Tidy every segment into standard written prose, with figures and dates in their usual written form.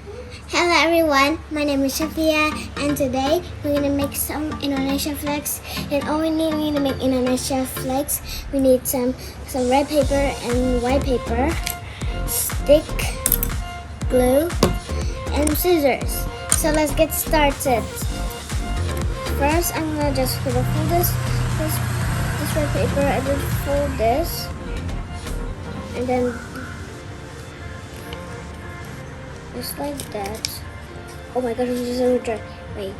Hello everyone, my name is Shafia and today we're gonna make some Indonesia flags. And all we need to make Indonesia flags, we need some red paper and white paper, stick, glue, and scissors. So let's get started. First, I'm gonna just fold this red paper and then fold this, and then just like that. Oh my gosh, this is so dry. Wait.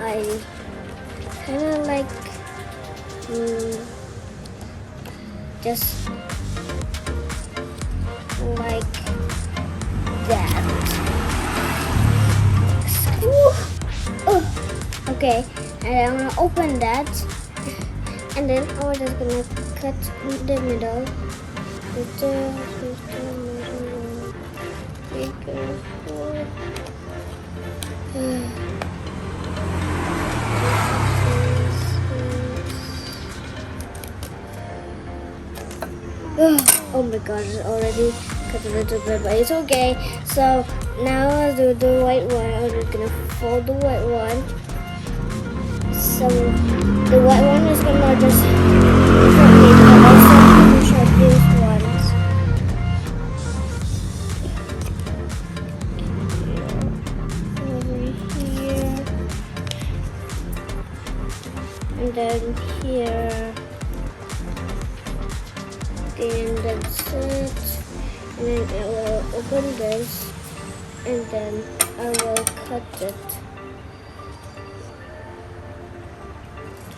I kind of like, just like that. Oh, okay. And I'm gonna open that. And then I'm just gonna cut the middle. Oh my god, it's already cut a little bit, but it's okay. So now I'll do the white one. I'm just gonna fold the white one. So the white one is gonna just also these ones. Over here. And then here. And that's it. And then I will open this. And then I will cut it.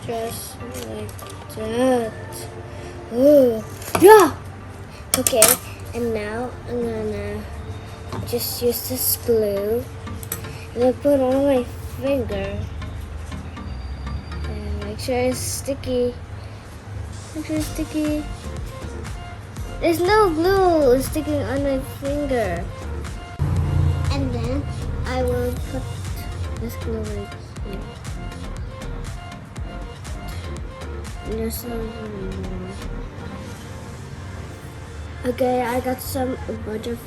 Just like that. Oh, yeah! Okay, and now I'm gonna just use this glue and I put on my finger. And make sure it's sticky. Make sure it's sticky. There's no glue sticking on my finger. And then I will put this glue right here. Just okay, I got a bunch of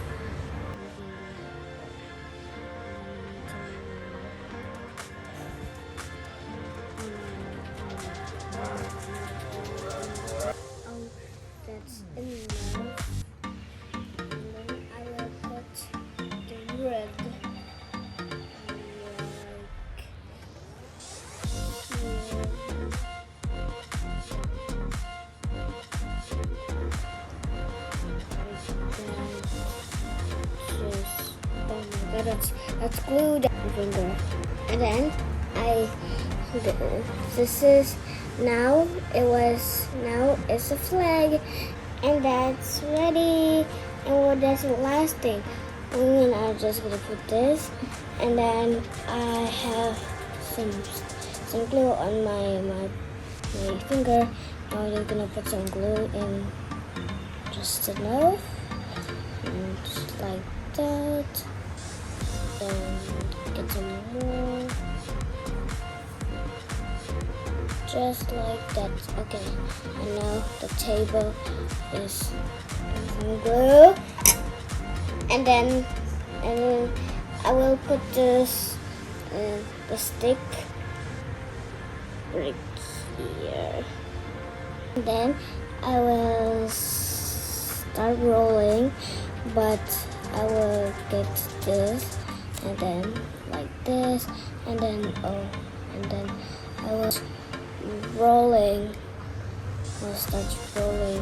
that's enough. And then I will put the red. That's glued on my finger. And then now it's a flag, and that's ready. And that's the last thing. And I'm just gonna put this, and then I have some glue on my finger. Now I'm gonna put some glue in just enough, and just like that. Then get some more, just like that. Okay, and now the table is some glue, and then I will put this the stick right here. And then I will start rolling, but I will get this. And then like this, and then I was rolling. I'll start rolling.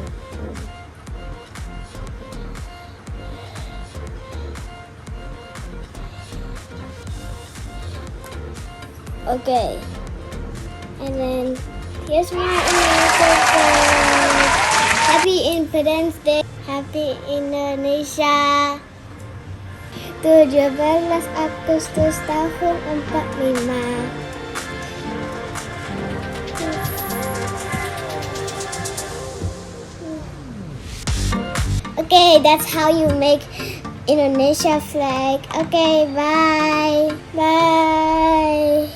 Okay, and then here's my Indonesia flag. Happy Independence Day, Happy Indonesia. 17 Agustus tahun 45. Okay, that's how you make Indonesia flag. Okay, bye. Bye.